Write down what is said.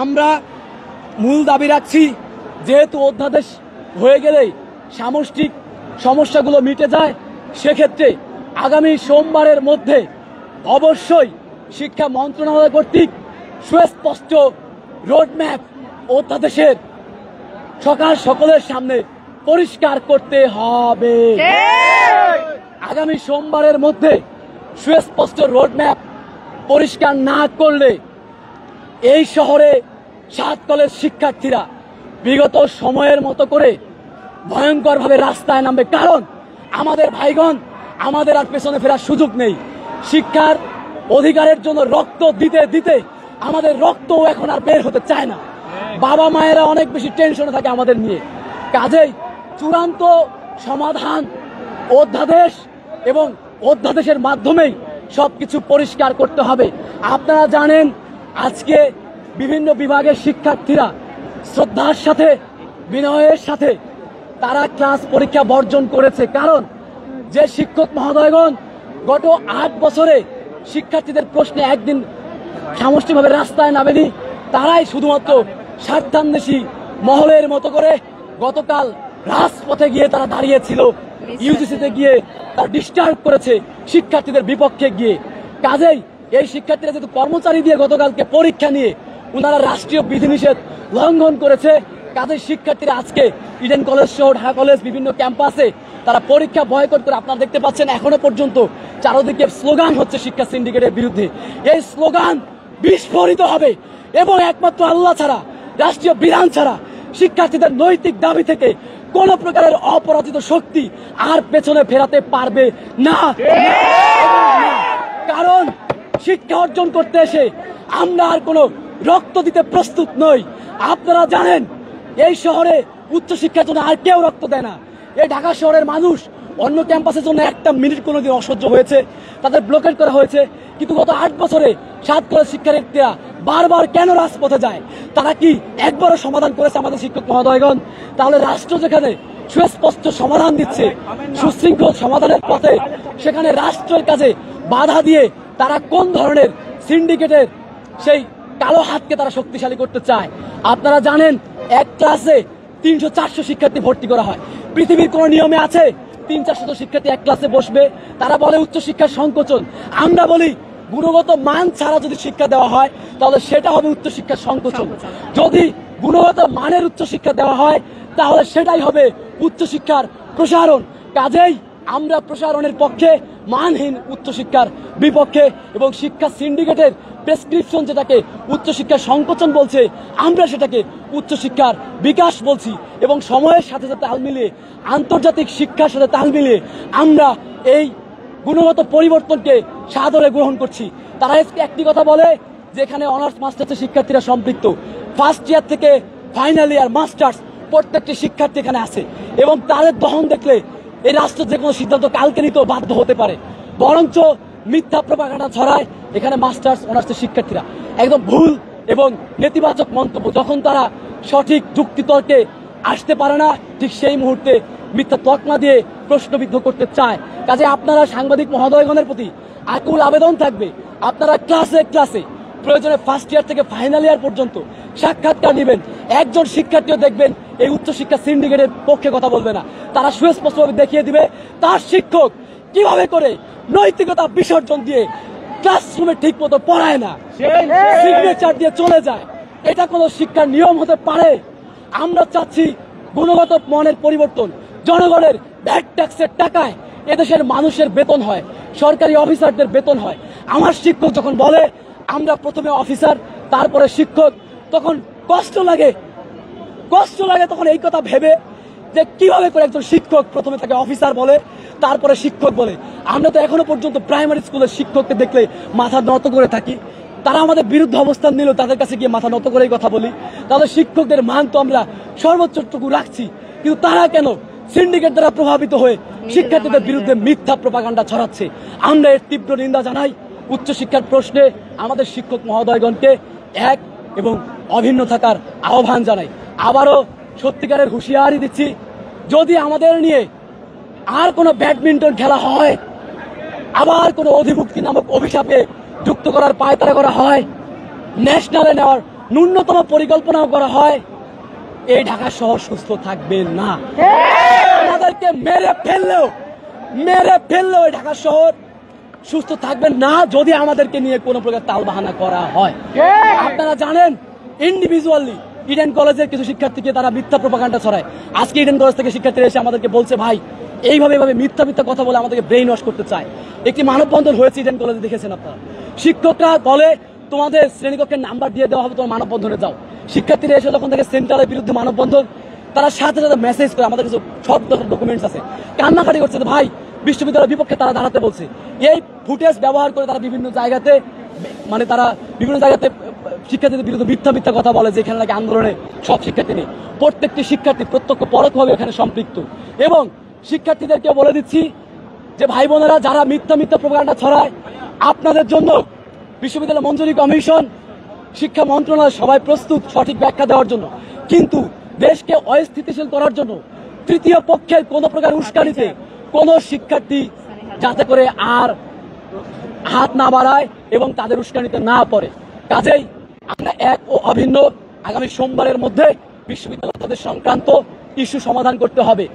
আমরা মূল দাবি রাখছি, যেহেতু অধ্যাদেশ হয়ে গেলেই সামষ্টিক সমস্যাগুলো মিটে যায়, সেক্ষেত্রে আগামী সোমবারের মধ্যে অবশ্যই শিক্ষা মন্ত্রণালয় কর্তৃক সুস্পষ্ট রোডম্যাপ অধ্যাদেশের সকলের সামনে পরিষ্কার করতে হবে। আগামী সোমবারের মধ্যে সুস্পষ্ট রোডম্যাপ পরিষ্কার না করলে এই শহরে 7 কলেজ শিক্ষার্থীরা বিগত সময়ের মতো করে ভয়ঙ্করভাবে রাস্তায় নামবে। কারণ আমাদের ভাইগণ, আমাদের আর পেছনে ফেরার সুযোগ নেই। শিক্ষার অধিকারের জন্য রক্ত দিতে দিতে আমাদের রক্তও এখন আর বের হতে চায় না। বাবা মায়েরা অনেক বেশি টেনশনে থাকে আমাদের নিয়ে। কাজেই চূড়ান্ত সমাধান অধ্যাদেশ এবং অধ্যাদেশের মাধ্যমেই সবকিছু পরিষ্কার করতে হবে। আপনারা জানেন, আজকে বিভিন্ন বিভাগের শিক্ষার্থীরা শ্রদ্ধার সাথে, বিনয়ের সাথে তারা ক্লাস পরীক্ষা বর্জন করেছে। কারণ যে শিক্ষক মহোদয়গণ গত 8 বছরে শিক্ষার্থীদের প্রশ্নে একদিন সামষ্টিকভাবে রাস্তায় নামেনি, তারাই শুধুমাত্র স্বার্থান্বেষী মহলের মতো করে গতকাল রাজপথে গিয়ে তারা দাঁড়িয়েছিল, ইউজিসিতে গিয়ে তারা ডিস্টার্ব করেছে শিক্ষার্থীদের বিপক্ষে গিয়ে। কাজেই এই শিক্ষার্থীরা যেহেতু কর্মচারী দিয়ে গতকালকে পরীক্ষা নিয়ে ওনারা রাষ্ট্রীয় বিধিনিষেধ লঙ্ঘন করেছে, কাজেই শিক্ষার্থীরা আজকে ইডেন কলেজ সহ ঢাকা কলেজ বিভিন্ন ক্যাম্পাসে তারা পরীক্ষা বয়কট করে, আপনারা দেখতে পাচ্ছেন এখনো পর্যন্ত চারদিকে স্লোগান হচ্ছে শিক্ষা সিন্ডিকেটের বিরুদ্ধে। এই স্লোগান বিস্ফোরিত হবে এবং একমাত্র আল্লাহ ছাড়া, রাষ্ট্রীয় বিধান ছাড়া শিক্ষার্থীদের নৈতিক দাবি থেকে কোন প্রকারের অপরাজিত শক্তি আর পেছনে ফেরাতে পারবে না। কারণ শিক্ষা অর্জন করতে এসে আমরা আর কোনো রক্ত দিতে প্রস্তুত নই। আপনারা জানেন, এই শহরে উচ্চশিক্ষার জন্য আর কেউ রক্ত দেয় না। এই ঢাকা শহরের মানুষ অন্য ক্যাম্পাসের জন্য একটা মিনিট কোনোদিন অসহ্য হয়েছে, তাদের ব্লকেট করা হয়েছে। কিন্তু গত 8 বছরে 7 কলেজ শিক্ষার্থীরা বারবার কেন রাজপথে যায়? তারা কি একবারও সমাধান করেছে আমাদের শিক্ষক মহোদয়গণ? তাহলে রাষ্ট্র যেখানে সুস্পষ্ট সমাধান দিচ্ছে, সুশৃঙ্খল সমাধানের পথে, সেখানে রাষ্ট্রের কাছে বাধা দিয়ে তারা কোন ধরনের সিন্ডিকেটের সেই কালো হাতকে তারা শক্তিশালী করতে চায়? আপনারা জানেন, এক ক্লাসে 300-400 শিক্ষার্থী ভর্তি করা হয়। পৃথিবীর কোন নিয়মে আছে 300-400 শিক্ষার্থী এক ক্লাসে বসবে? তারা বলে উচ্চশিক্ষার সংকোচন। আমরা বলি গুণগত মান ছাড়া যদি শিক্ষা দেওয়া হয় তাহলে সেটা হবে উচ্চশিক্ষার সংকোচন। যদি গুণগত মানের উচ্চশিক্ষা দেওয়া হয় তাহলে সেটাই হবে উচ্চশিক্ষার প্রসারণ। কাজেই আমরা প্রসারণের পক্ষে, মানহীন উচ্চশিক্ষার বিপক্ষে। এবং শিক্ষা সিন্ডিকেটের প্রেসক্রিপশন যেটাকে উচ্চশিক্ষার সংকোচন বলছে, আমরা সেটাকে উচ্চশিক্ষার বিকাশ বলছি। এবং সময়ের সাথে সাথে তাল মিলিয়ে, আন্তর্জাতিক শিক্ষার সাথে তাল মিলিয়ে আমরা এই গুণগত পরিবর্তনকে সাদরে গ্রহণ করছি। তারা একটি কথা বলে যে এখানে অনার্স মাস্টার্সের শিক্ষার্থীরা সম্পৃক্ত। ফার্স্ট ইয়ার থেকে ফাইনাল ইয়ার মাস্টার্স প্রত্যেকটি শিক্ষার্থী এখানে আছে এবং তাদের দহন দেখলে এই রাষ্ট্র যে কোনো সিদ্ধান্ত কালকে নিতেও বাধ্য হতে পারে। বরঞ্চ মিথ্যা প্রপাগান্ডা ছড়ায় এখানে মাস্টার্স অনার্সের শিক্ষার্থীরা। একদম ভুল এবং নেতিবাচক মন্তব্য। যখন তারা সঠিক যুক্তিতর্কে আসতে পারে না, ঠিক সেই মুহূর্তে মিথ্যা তকমা দিয়ে প্রশ্নবিদ্ধ করতে চায়। কাজে আপনারা সাংবাদিক মহোদয়গণের প্রতি আকুল আবেদন থাকবে, আপনারা ক্লাসে ক্লাসে প্রয়োজনে ফার্স্ট ইয়ার থেকে ফাইনাল ইয়ার পর্যন্ত সাক্ষাৎকার নেবেন। একজন শিক্ষার্থীও দেখবেন এই উচ্চশিক্ষা সিন্ডিকেটের পক্ষে কথা বলবে না। তারা সুস্পষ্টভাবে দেখিয়ে দিবে তার শিক্ষক কিভাবে করে নৈতিকতা বিসর্জন দিয়ে ক্লাসরুমে ঠিক মতো পড়ায় না, সিগনেচার দিয়ে চলে যায়। এটা কোনো শিক্ষার নিয়ম হতে পারে? আমরা চাচ্ছি গুণগত মানের পরিবর্তন। জনগণের ভ্যাট ট্যাক্সের টাকায় এদেশের মানুষের বেতন হয়, সরকারি অফিসারদের বেতন হয়। আমার শিক্ষক যখন বলে আমরা প্রথমে অফিসার তারপরে শিক্ষক, তখন কষ্ট লাগে তখন এই কথা ভেবে যে কিভাবে করে একজন শিক্ষক প্রথমে তাকে অফিসার বলে তারপরে শিক্ষক বলে। আমরা তো এখনো পর্যন্ত প্রাইমারি স্কুলের শিক্ষককে দেখলে মাথা নত করে থাকি। তারা আমাদের বিরুদ্ধে অবস্থান নিল, তাদের কাছে গিয়ে মাথা নত করেই কথা বলি। তাহলে শিক্ষকদের মান তো আমরা সর্বোচ্চটুকু রাখছি, কিন্তু তারা কেন সিন্ডিকেট দ্বারা প্রভাবিত হয়ে শিক্ষার্থীদের বিরুদ্ধে মিথ্যা প্রপাগান্ডা ছড়াচ্ছে? আমরা এর তীব্র নিন্দা জানাই। উচ্চশিক্ষার প্রশ্নে আমাদের শিক্ষক মহোদয়গণকে এক এবং অভিন্ন থাকার আহ্বান জানাই। আবারও সত্যিকারের হুঁশিয়ারি দিচ্ছি, যদি আমাদের নিয়ে আর কোনো ব্যাডমিন্টন খেলা হয়, আবার কোনো অধিভুক্তি নামক অভিশাপে যুক্ত করার পায়তারা করা হয়, ন্যাশনালে নেওয়ার ন্যূনতম পরিকল্পনাও করা হয়, এই ঢাকা শহর সুস্থ থাকবে না। আমাদেরকে মেরে ফেললেও এই ঢাকা শহর সুস্থ থাকবে না যদি আমাদেরকে নিয়ে কোনো প্রকার তালবাহানা করা হয়। আপনারা জানেন, ইন্ডিভিজুয়ালি ইডেন কলেজের কিছু শিক্ষার্থীকে তারা মিথ্যা প্রোপাগান্ডা ছড়ায়। আজকে ইডেন কলেজ থেকে শিক্ষার্থীরা এসে আমাদেরকে বলছে, ভাই এইভাবে মিথ্যা কথা বলে আমাদেরকে ব্রেইন ওয়াশ করতে চায়। একটি মানববন্ধন হয়েছে ইডেন কলেজে, দেখেছেন আপনারা। শিক্ষকরা বলে তোমাদের শ্রেণীকক্ষের নাম্বার দিয়ে দেওয়া হবে, তোমার মানববন্ধনে যাও। শিক্ষার্থীরা এসে যখন থেকে সেন্টারের বিরুদ্ধে মানববন্ধন, তারা সাথে সাথে মেসেজ করে, আমাদের কিছু সব ডকুমেন্টস আছে, কান্নাকাটি করছে, ভাই বিশ্ববিদ্যালয়ের বিপক্ষে তারা দাঁড়াতে বলছে। এই ফুটেজ ব্যবহার করে তারা বিভিন্ন জায়গাতে শিক্ষার্থীদের বিরুদ্ধে মিথ্যা কথা বলে যে এখানে নাকি আন্দোলনে সব শিক্ষার্থী নেই। প্রত্যেকটি শিক্ষার্থী প্রত্যক্ষ পরোক্ষভাবে এখানে সম্পৃক্ত। এবং শিক্ষার্থীদেরকে বলে দিচ্ছি যে ভাই বোনেরা, যারা মিথ্যা প্রোপাগান্ডা ছড়ায়, আপনাদের জন্য বিশ্ববিদ্যালয় মঞ্জুরি কমিশন, শিক্ষা মন্ত্রণালয় সবাই প্রস্তুত সঠিক ব্যাখ্যা দেওয়ার জন্য। কিন্তু দেশকে অস্থিতিশীল করার জন্য তৃতীয় পক্ষের কোন প্রকার উস্কানিতে কোন শিক্ষার্থী যাতে করে আর হাত না বাড়ায় এবং তাদের উস্কানিতে না পড়ে। কাজেই আমরা এক ও অভিন্ন আগামী সোমবারের মধ্যে বিশ্ববিদ্যালয় সংক্রান্ত ইস্যু সমাধান করতে হবে।